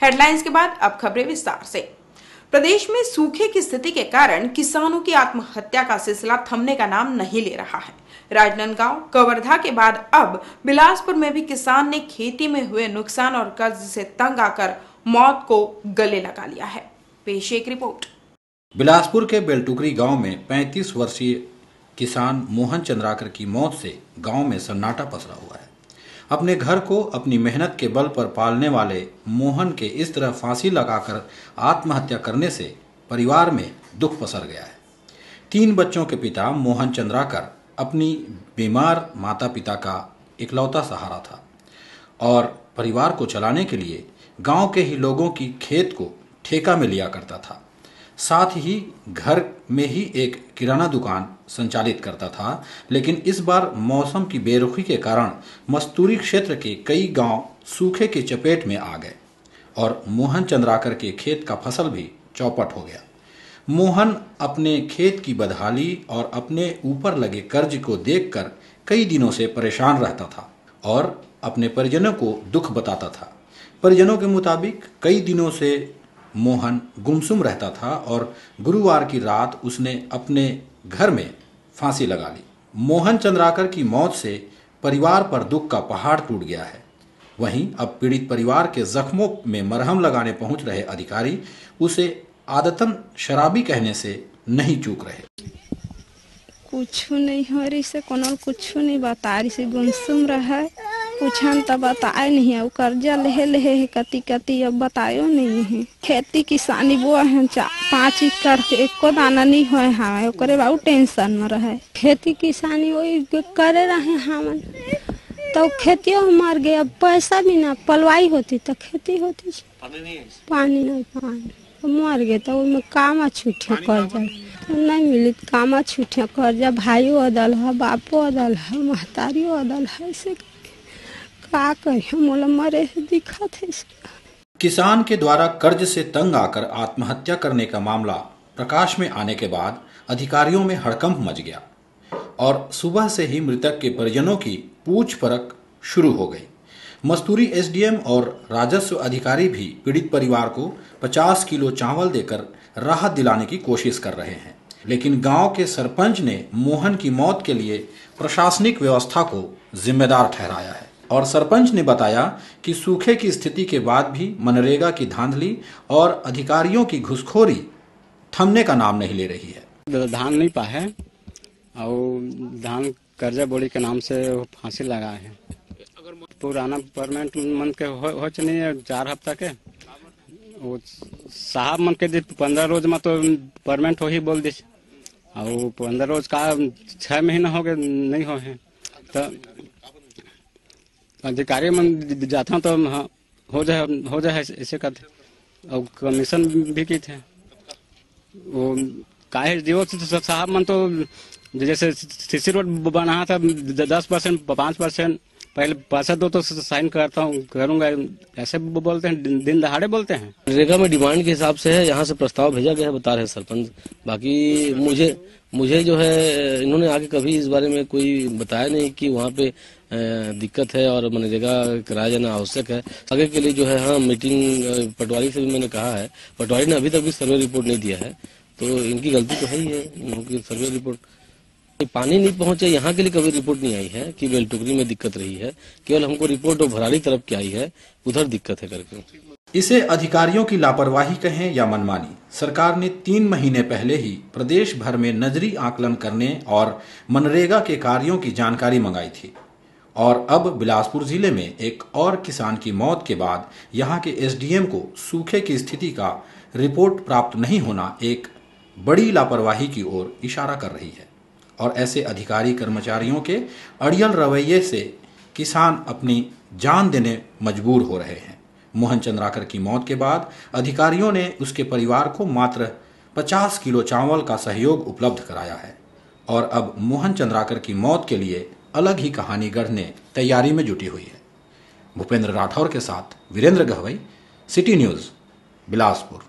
Headlines के बाद अब खबरें विस्तार से। प्रदेश में सूखे की स्थिति के कारण किसानों की आत्महत्या का सिलसिला थमने का नाम नहीं ले रहा है। राजनांदगांव, कवर्धा के बाद अब बिलासपुर में भी किसान ने खेती में हुए नुकसान और कर्ज से तंग आकर मौत को गले लगा लिया है। पेश एक रिपोर्ट। बिलासपुर के बेलटुकरी गांव में 35 वर्षीय किसान मोहन चंद्राकर की मौत से गांव में सन्नाटा पसरा हुआ है। अपने घर को अपनी मेहनत के बल पर पालने वाले मोहन के इस तरह फांसी लगाकर आत्महत्या करने से परिवार में दुख पसर गया है। 3 बच्चों के पिता मोहन चंद्राकर अपनी बीमार माता पिता का इकलौता सहारा था और परिवार को चलाने के लिए गांव के ही लोगों की खेत को ठेका में लिया करता था। साथ ही घर में ही एक किराना दुकान संचालित करता था, लेकिन इस बार मौसम की बेरुखी के कारण मस्तूरी क्षेत्र के कई गांव सूखे की चपेट में आ गए और मोहन चंद्राकर के खेत का फसल भी चौपट हो गया। मोहन अपने खेत की बदहाली और अपने ऊपर लगे कर्ज को देखकर कई दिनों से परेशान रहता था और अपने परिजनों को दुख बताता था। परिजनों के मुताबिक कई दिनों से मोहन गुमसुम रहता था और गुरुवार की रात उसने अपने घर में फांसी लगा ली। मोहन चंद्राकर की मौत से परिवार पर दुख का पहाड़ टूट गया है। वहीं अब पीड़ित परिवार के जख्मों में मरहम लगाने पहुंच रहे अधिकारी उसे आदतन शराबी कहने से नहीं चूक रहे। कुछ नहीं हो रही से कोनो कुछ नहीं बता रही से गुमसुम रहा है। पूछन तो बताए नहीं है, कर्जा ले है कति कति अब बतायो नहीं है। खेती किसानी वो है 5 एकड़ एको दाना नहीं होए हमें ओकरे बहुत टेंशन में रहे। खेती किसानी वही करे रहे हमन तो खेतियों मर गए। अब पैसा भी ना पलवाई होती तो खेती होती, पानी नहीं मर गए तो उनमें काम छूटे कर्जा तो नहीं मिली, काम छूटे कर्जा भाइयों अदल है, बापो अदल है, महतारियों अदल है। ऐसे का करें मोला मरे दिखा थे। किसान के द्वारा कर्ज से तंग आकर आत्महत्या करने का मामला प्रकाश में आने के बाद अधिकारियों में हड़कंप मच गया और सुबह से ही मृतक के परिजनों की पूछ परख शुरू हो गई। मस्तूरी एसडीएम और राजस्व अधिकारी भी पीड़ित परिवार को 50 किलो चावल देकर राहत दिलाने की कोशिश कर रहे हैं, लेकिन गांव के सरपंच ने मोहन की मौत के लिए प्रशासनिक व्यवस्था को जिम्मेदार ठहराया है और सरपंच ने बताया कि सूखे की स्थिति के बाद भी मनरेगा की धांधली और अधिकारियों की घुसखोरी थमने का नाम नहीं ले रही है। धान नहीं पाए और धान कर्जा बोली के नाम से फांसी लगा है। पुराना परमानेंट मन के हो नहीं है 4 हफ्ता के वो साहब मन के 15 रोज में तो परमानेंट हो ही बोल दी और 15 रोज का 6 महीना हो गए नहीं हो है तो अधिकारी मन जाता तो हो जाए ऐसे करते और कमीशन भी की थे वो काहे जीवो साहब मन तो जैसे सीसी रोड बना था 10% 5% पहले पैसा दो तो साइन करता हूँ करूंगा, ऐसे बोलते हैं, दिन दहाड़े बोलते हैं। मनरेगा में डिमांड के हिसाब से है, यहाँ से प्रस्ताव भेजा गया है बता रहे सरपंच। बाकी मुझे जो है इन्होंने आगे कभी इस बारे में कोई बताया नहीं कि वहाँ पे दिक्कत है और मनरेगा कराया जाना आवश्यक है। आगे के लिए जो है हाँ मीटिंग पटवारी से भी मैंने कहा है, पटवारी ने अभी तक भी सर्वे रिपोर्ट नहीं दिया है तो इनकी गलती तो है ही है। इनकी सर्वे रिपोर्ट पानी नहीं पहुंचे यहाँ के लिए कभी रिपोर्ट नहीं आई है कि बेलटुकरी में दिक्कत रही है, केवल हमको रिपोर्ट भराड़ी तरफ की आई है उधर दिक्कत है करके। इसे अधिकारियों की लापरवाही कहें या मनमानी, सरकार ने 3 महीने पहले ही प्रदेश भर में नजरी आकलन करने और मनरेगा के कार्यों की जानकारी मंगाई थी और अब बिलासपुर जिले में एक और किसान की मौत के बाद यहाँ के एसडीएम को सूखे की स्थिति का रिपोर्ट प्राप्त नहीं होना एक बड़ी लापरवाही की ओर इशारा कर रही है और ऐसे अधिकारी कर्मचारियों के अड़ियल रवैये से किसान अपनी जान देने मजबूर हो रहे हैं। मोहन चंद्राकर की मौत के बाद अधिकारियों ने उसके परिवार को मात्र 50 किलो चावल का सहयोग उपलब्ध कराया है और अब मोहन चंद्राकर की मौत के लिए अलग ही कहानी गढ़ने तैयारी में जुटी हुई है। भूपेंद्र राठौर के साथ वीरेंद्र गहवई, सिटी न्यूज़, बिलासपुर।